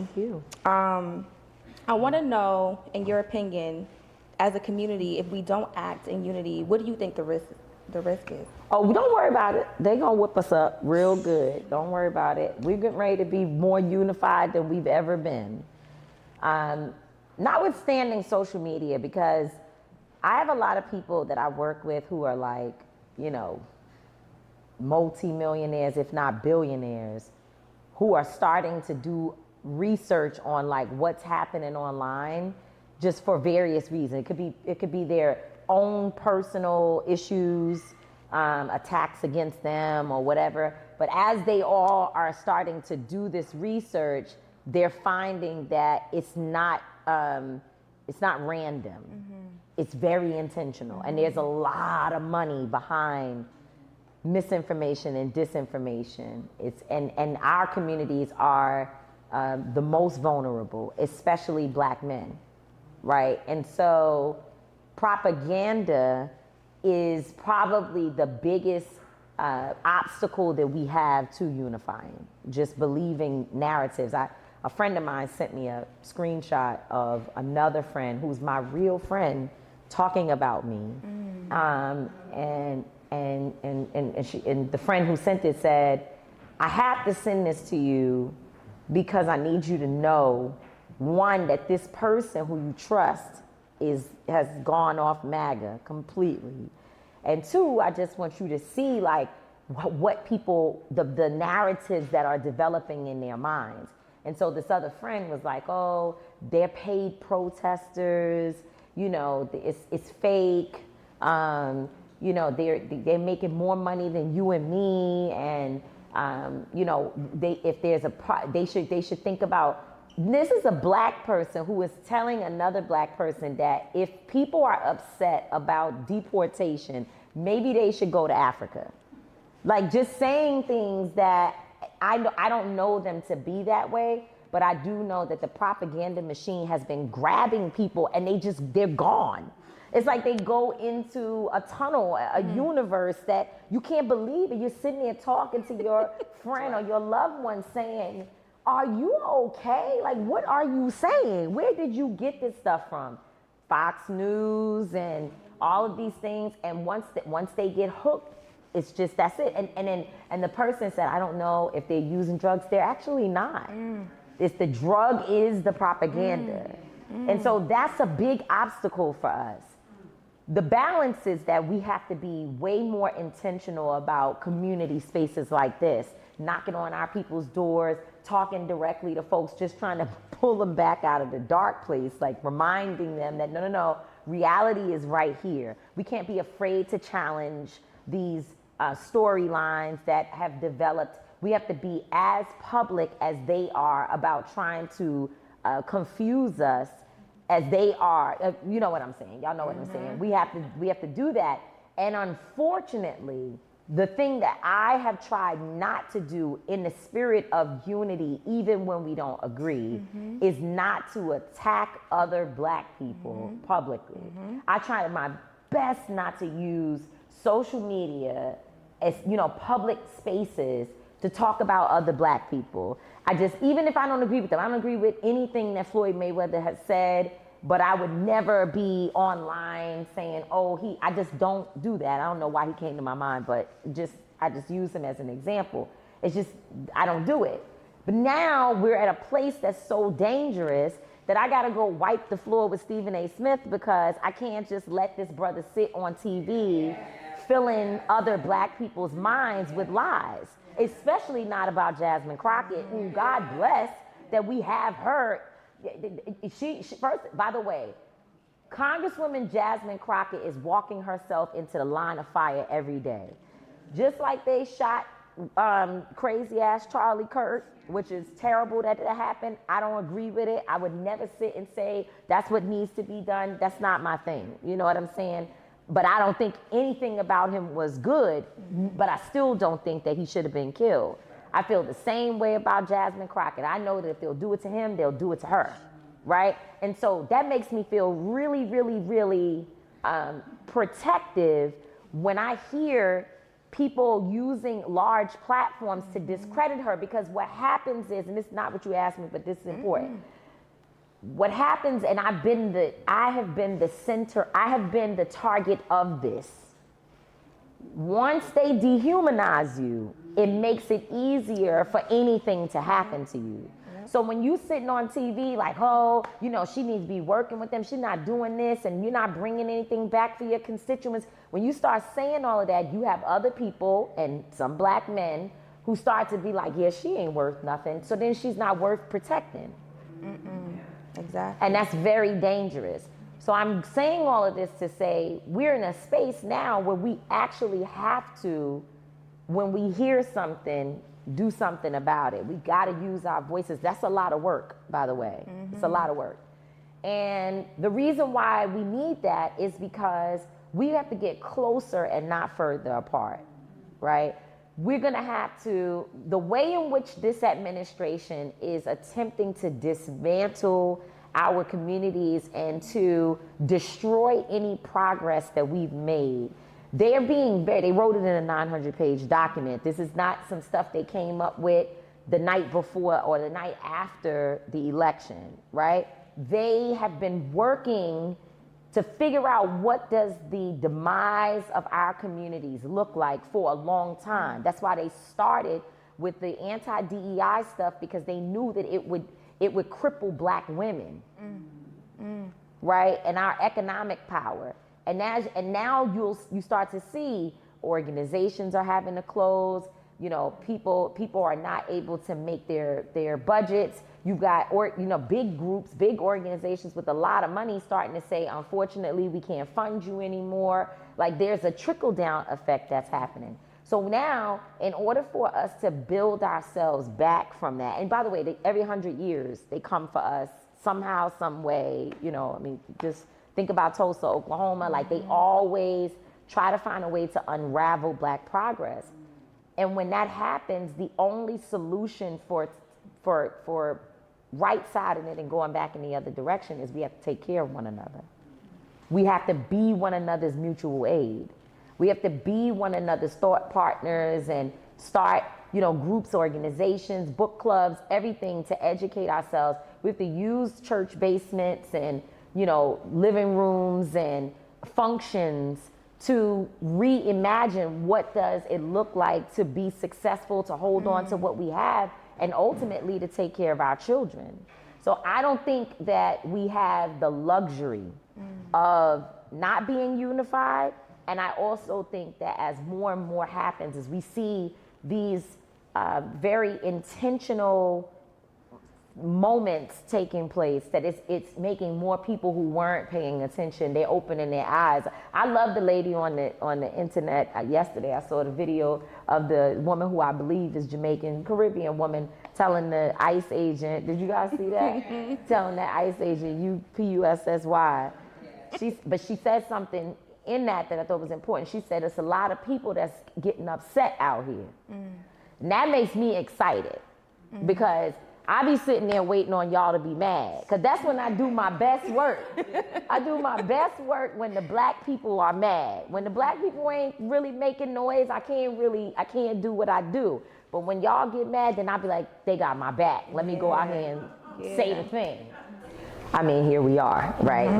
Thank you. I want to know, in your opinion, as a community, if we don't act in unity, what do you think the risk is? Oh, don't worry about it. They're going to whip us up real good. Don't worry about it. We're getting ready to be more unified than we've ever been. Notwithstanding social media, because I have a lot of people that I work with who are like, you know, multi-millionaires, if not billionaires, who are starting to do research on like what's happening online just for various reasons. It could be their own personal issues, attacks against them or whatever. But as they all are starting to do this research, they're finding that it's not random. Mm-hmm. It's very intentional. Mm-hmm. And there's a lot of money behind misinformation and disinformation. And our communities are the most vulnerable, especially Black men, right? And so propaganda is probably the biggest obstacle that we have to unifying, just believing narratives. A friend of mine sent me a screenshot of another friend who's my real friend talking about me. And the friend who sent it said, I have to send this to you because I need you to know, one, that this person who you trust has gone off MAGA completely. And two, I just want you to see like what people, the narratives that are developing in their minds. And so this other friend was like, oh, they're paid protesters, you know, it's fake, you know, they're making more money than you and me, and you know, if there's they should think about. This is a Black person who is telling another Black person that if people are upset about deportation, maybe they should go to Africa. Like, just saying things that I don't know them to be that way, but I do know that the propaganda machine has been grabbing people and they're gone. It's like they go into a tunnel, a universe that you can't believe it. You're sitting there talking to your friend or your loved one saying, are you okay? Like, what are you saying? Where did you get this stuff from? Fox News and all of these things. And once they get hooked, it's just, that's it. And the person said, I don't know if they're using drugs. They're actually not. It's the drug is the propaganda. And so that's a big obstacle for us. The balance is that we have to be way more intentional about community spaces like this, knocking on our people's doors, talking directly to folks, just trying to pull them back out of the dark place, like reminding them that no, reality is right here. We can't be afraid to challenge these storylines that have developed. We have to be as public as they are about trying to confuse us as they are. You know what I'm saying. Y'all know what I'm saying. We have to do that. And unfortunately, the thing that I have tried not to do in the spirit of unity, even when we don't agree, is not to attack other Black people publicly. I try my best not to use social media as, you know, public spaces to talk about other Black people. Even if I don't agree with them, I don't agree with anything that Floyd Mayweather has said, but I would never be online saying, oh, I just don't do that. I don't know why he came to my mind, but I just use him as an example. It's just, I don't do it. But now we're at a place that's so dangerous that I gotta go wipe the floor with Stephen A. Smith because I can't just let this brother sit on TV filling other Black people's minds with lies, especially not about Jasmine Crockett, who, God bless, that we have her. She first, by the way, Congresswoman Jasmine Crockett is walking herself into the line of fire every day. Just like they shot crazy ass Charlie Kirk, which is terrible that it happened. I don't agree with it. I would never sit and say that's what needs to be done. That's not my thing. You know what I'm saying? But I don't think anything about him was good, but I still don't think that he should have been killed. I feel the same way about Jasmine Crockett. I know that if they'll do it to him, they'll do it to her, right? And so that makes me feel really, really, really protective when I hear people using large platforms to discredit her, because what happens is, and this is not what you asked me, but this is important. What happens, and I have been the target of this. Once they dehumanize you, it makes it easier for anything to happen to you. So when you sitting on TV like, oh, you know, she needs to be working with them, she's not doing this, and you're not bringing anything back for your constituents, when you start saying all of that, you have other people and some black men who start to be like, yeah, she ain't worth nothing, so then she's not worth protecting. Exactly. And that's very dangerous. So I'm saying all of this to say we're in a space now where we actually have to, when we hear something, do something about it. We got to use our voices. That's a lot of work, by the way. It's a lot of work. And the reason why we need that is because we have to get closer and not further apart, right? We're going to have to, the way in which this administration is attempting to dismantle our communities and to destroy any progress that we've made. They're being very, they wrote it in a 900-page document. This is not some stuff they came up with the night before or the night after the election, right? They have been working to figure out what does the demise of our communities look like for a long time. That's why they started with the anti-DEI stuff, because they knew that it would cripple black women, right? And our economic power. And now you start to see organizations are having to close. You know, people are not able to make their budgets. You've got big groups, big organizations with a lot of money starting to say, unfortunately, we can't fund you anymore. Like, there's a trickle down effect that's happening. So now, in order for us to build ourselves back from that, and by the way, every 100 years they come for us somehow, some way. You know, I mean, just think about Tulsa, Oklahoma. Like, they always try to find a way to unravel black progress. And when that happens, the only solution for right-siding it and going back in the other direction is we have to take care of one another. We have to be one another's mutual aid. We have to be one another's thought partners and start, groups, organizations, book clubs, everything to educate ourselves. We have to use church basements and, living rooms and functions to reimagine what does it look like to be successful, to hold on to what we have, and ultimately to take care of our children. So I don't think that we have the luxury of not being unified. And I also think that as more and more happens, as we see these very intentional moments taking place, that it's making more people who weren't paying attention, they're opening their eyes. I love the lady on the internet yesterday. I saw the video of the woman who I believe is Jamaican, Caribbean woman, telling the ICE agent, did you guys see that? Telling that ICE agent, UPUSSY. But she said something in that I thought was important. She said it's a lot of people that's getting upset out here. And that makes me excited because I be sitting there waiting on y'all to be mad, because that's when I do my best work. I do my best work when the black people are mad. When the black people ain't really making noise, I can't do what I do. But when y'all get mad, then I be like, they got my back. Let me go out here and say the thing. I mean, here we are, right?